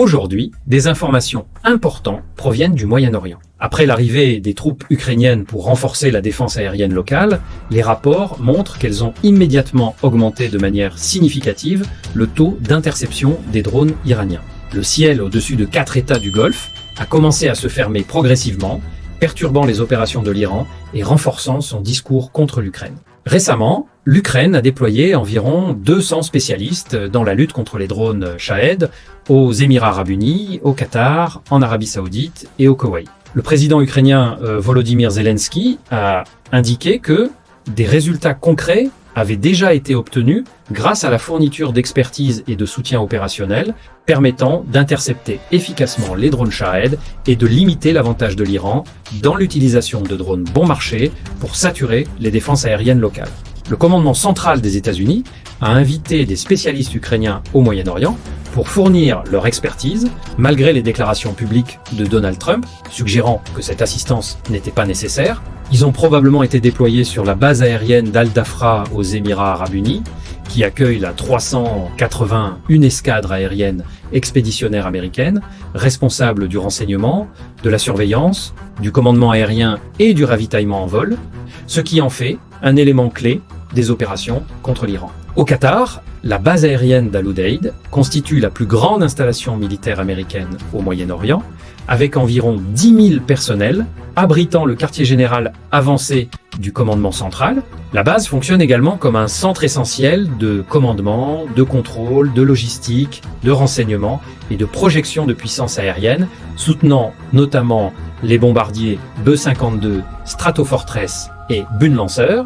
Aujourd'hui, des informations importantes proviennent du Moyen-Orient. Après l'arrivée des troupes ukrainiennes pour renforcer la défense aérienne locale, les rapports montrent qu'elles ont immédiatement augmenté de manière significative le taux d'interception des drones iraniens. Le ciel au-dessus de 4 États du Golfe a commencé à se fermer progressivement, perturbant les opérations de l'Iran et renforçant son discours contre l'Ukraine. Récemment, l'Ukraine a déployé environ 200 spécialistes dans la lutte contre les drones Shahed aux Émirats arabes unis, au Qatar, en Arabie saoudite et au Koweït. Le président ukrainien Volodymyr Zelensky a indiqué que des résultats concrets avaient déjà été obtenus grâce à la fourniture d'expertise et de soutien opérationnel permettant d'intercepter efficacement les drones Shahed et de limiter l'avantage de l'Iran dans l'utilisation de drones bon marché pour saturer les défenses aériennes locales. Le commandement central des États-Unis a invité des spécialistes ukrainiens au Moyen-Orient pour fournir leur expertise, malgré les déclarations publiques de Donald Trump, suggérant que cette assistance n'était pas nécessaire. Ils ont probablement été déployés sur la base aérienne d'Al-Dafra aux Émirats arabes unis, qui accueille la 381 escadre aérienne expéditionnaire américaine, responsable du renseignement, de la surveillance, du commandement aérien et du ravitaillement en vol, ce qui en fait un élément clé des opérations contre l'Iran. Au Qatar, la base aérienne d'Al-Udeid constitue la plus grande installation militaire américaine au Moyen-Orient, avec environ 10 000 personnels abritant le quartier général avancé du commandement central. La base fonctionne également comme un centre essentiel de commandement, de contrôle, de logistique, de renseignement et de projection de puissance aérienne, soutenant notamment les bombardiers B-52 Stratofortress et Bunlancer,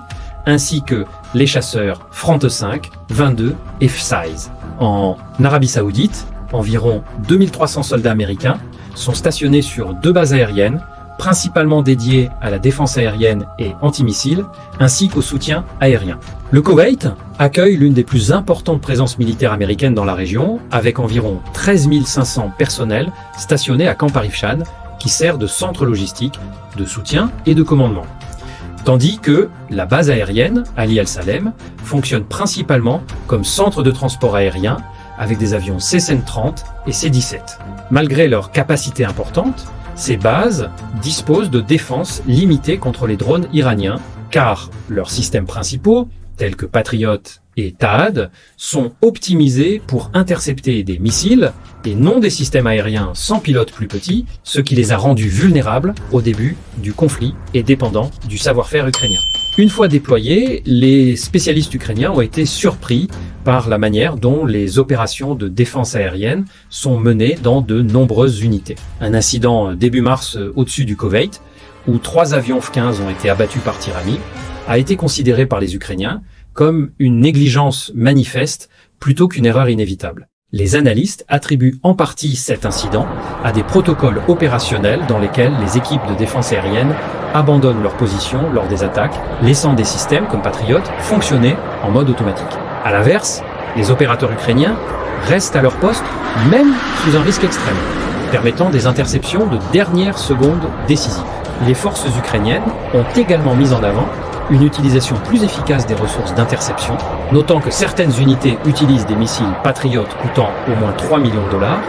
ainsi que les chasseurs Front 5, 22 et F-16. En Arabie saoudite, environ 2300 soldats américains sont stationnés sur 2 bases aériennes, principalement dédiées à la défense aérienne et antimissiles, ainsi qu'au soutien aérien. Le Koweït accueille l'une des plus importantes présences militaires américaines dans la région, avec environ 13 500 personnels stationnés à Camp Arif Shad, qui sert de centre logistique, de soutien et de commandement. Tandis que la base aérienne, Ali Al-Salem, fonctionne principalement comme centre de transport aérien avec des avions C-130 et C-17. Malgré leur capacité importante, ces bases disposent de défenses limitées contre les drones iraniens, car leurs systèmes principaux, tels que Patriot et Tahad, sont optimisés pour intercepter des missiles et non des systèmes aériens sans pilote plus petits, ce qui les a rendus vulnérables au début du conflit et dépendants du savoir-faire ukrainien. Une fois déployés, les spécialistes ukrainiens ont été surpris par la manière dont les opérations de défense aérienne sont menées dans de nombreuses unités. Un incident début mars au-dessus du Koweït, où 3 avions F-15 ont été abattus par tir ami, a été considéré par les Ukrainiens comme une négligence manifeste plutôt qu'une erreur inévitable. Les analystes attribuent en partie cet incident à des protocoles opérationnels dans lesquels les équipes de défense aérienne abandonnent leur position lors des attaques, laissant des systèmes comme Patriot fonctionner en mode automatique. À l'inverse, les opérateurs ukrainiens restent à leur poste même sous un risque extrême, permettant des interceptions de dernière seconde décisives. Les forces ukrainiennes ont également mis en avant une utilisation plus efficace des ressources d'interception, notant que certaines unités utilisent des missiles Patriot coûtant au moins 3 millions de dollars,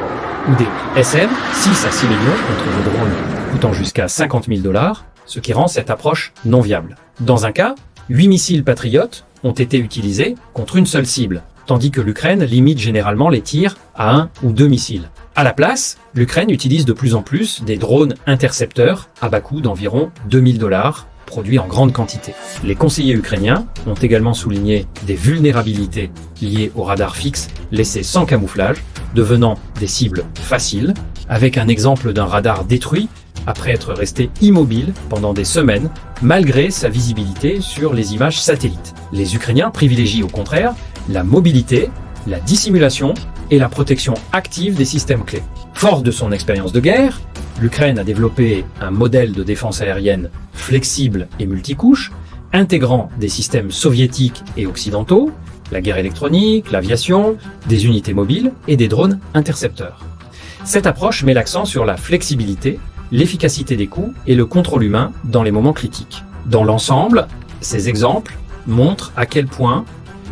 ou des SM 6 à 6 millions contre des drones coûtant jusqu'à 50 000 dollars, ce qui rend cette approche non viable. Dans un cas, 8 missiles Patriot ont été utilisés contre une seule cible, tandis que l'Ukraine limite généralement les tirs à 1 ou 2 missiles. À la place, l'Ukraine utilise de plus en plus des drones intercepteurs à bas coût d'environ 2000 dollars, produits en grande quantité. Les conseillers ukrainiens ont également souligné des vulnérabilités liées aux radars fixes laissés sans camouflage, devenant des cibles faciles, avec un exemple d'un radar détruit après être resté immobile pendant des semaines, malgré sa visibilité sur les images satellites. Les Ukrainiens privilégient au contraire la mobilité, la dissimulation et la protection active des systèmes clés. Fort de son expérience de guerre, l'Ukraine a développé un modèle de défense aérienne flexible et multicouche, intégrant des systèmes soviétiques et occidentaux, la guerre électronique, l'aviation, des unités mobiles et des drones intercepteurs. Cette approche met l'accent sur la flexibilité, l'efficacité des coups et le contrôle humain dans les moments critiques. Dans l'ensemble, ces exemples montrent à quel point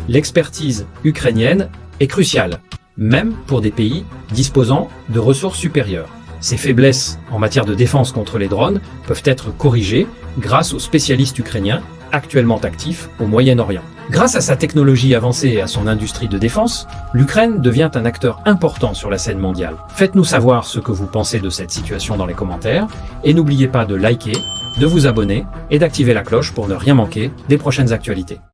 l'expertise ukrainienne est cruciale même pour des pays disposant de ressources supérieures. Ces faiblesses en matière de défense contre les drones peuvent être corrigées grâce aux spécialistes ukrainiens actuellement actifs au Moyen-Orient. Grâce à sa technologie avancée et à son industrie de défense, l'Ukraine devient un acteur important sur la scène mondiale. Faites-nous savoir ce que vous pensez de cette situation dans les commentaires et n'oubliez pas de liker, de vous abonner et d'activer la cloche pour ne rien manquer des prochaines actualités.